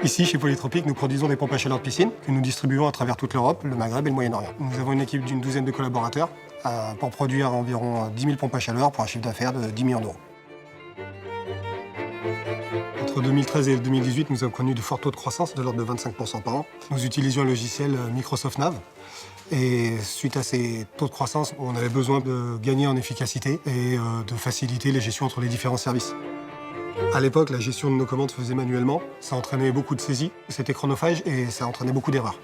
Ici, chez Polytropique, nous produisons des pompes à chaleur de piscine que nous distribuons à travers toute l'Europe, le Maghreb et le Moyen-Orient. Nous avons une équipe d'une douzaine de collaborateurs pour produire environ 10 000 pompes à chaleur pour un chiffre d'affaires de 10 millions d'euros. Entre 2013 et 2018, nous avons connu de forts taux de croissance de l'ordre de 25% par an. Nous utilisions un logiciel Microsoft Nav. Et suite à ces taux de croissance, on avait besoin de gagner en efficacité et de faciliter les gestions entre les différents services. À l'époque, la gestion de nos commandes se faisait manuellement. Ça entraînait beaucoup de saisies, c'était chronophage et ça entraînait beaucoup d'erreurs.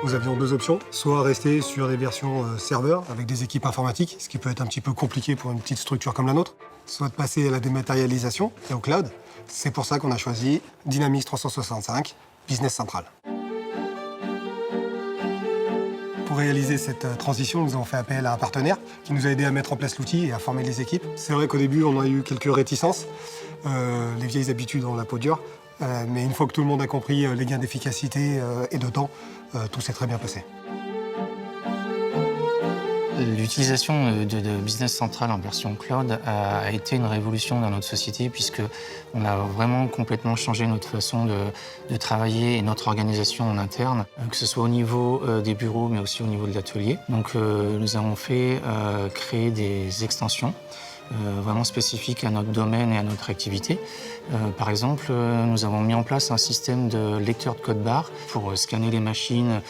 Nous avions deux options, soit rester sur des versions serveurs avec des équipes informatiques, ce qui peut être un petit peu compliqué pour une petite structure comme la nôtre, soit de passer à la dématérialisation et au cloud. C'est pour ça qu'on a choisi Dynamics 365 Business Central. Pour réaliser cette transition, nous avons fait appel à un partenaire qui nous a aidé à mettre en place l'outil et à former les équipes. C'est vrai qu'au début, on a eu quelques réticences, les vieilles habitudes ont la peau dure, mais une fois que tout le monde a compris les gains d'efficacité et de temps, tout s'est très bien passé. L'utilisation de Business Central en version cloud a été une révolution dans notre société puisqu'on a vraiment complètement changé notre façon de travailler et notre organisation en interne, que ce soit au niveau des bureaux mais aussi au niveau de l'atelier. Donc nous avons fait créer des extensions vraiment spécifiques à notre domaine et à notre activité. Par exemple, nous avons mis en place un système de lecteur de code barre pour scanner les machines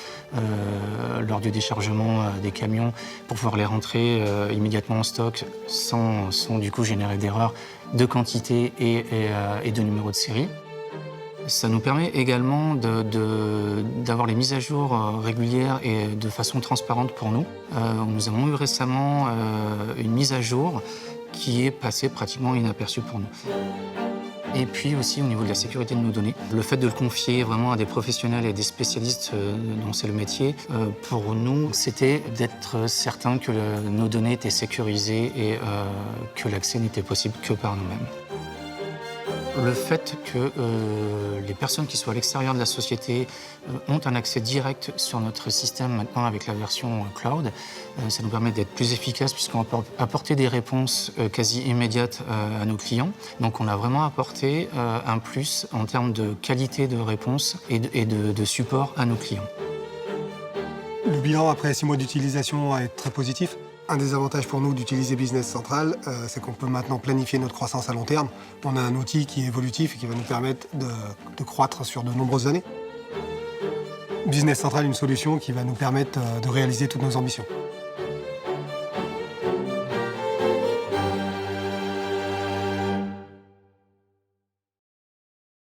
lors du déchargement des camions pour pouvoir les rentrer immédiatement en stock sans du coup générer d'erreurs de quantité et de numéro de série. Ça nous permet également d'avoir les mises à jour régulières et de façon transparente pour nous. Nous avons eu récemment une mise à jour qui est passée pratiquement inaperçue pour nous. Et puis aussi au niveau de la sécurité de nos données, le fait de le confier vraiment à des professionnels et des spécialistes dont c'est le métier, pour nous, c'était d'être certain que nos données étaient sécurisées et que l'accès n'était possible que par nous-mêmes. Le fait que les personnes qui sont à l'extérieur de la société ont un accès direct sur notre système maintenant avec la version cloud, ça nous permet d'être plus efficaces puisqu'on peut apporter des réponses quasi immédiates à nos clients. Donc on a vraiment apporté un plus en termes de qualité de réponse et de support à nos clients. Le bilan après 6 mois d'utilisation est très positif. Un des avantages pour nous d'utiliser Business Central, c'est qu'on peut maintenant planifier notre croissance à long terme. On a un outil qui est évolutif et qui va nous permettre de croître sur de nombreuses années. Business Central est une solution qui va nous permettre de réaliser toutes nos ambitions.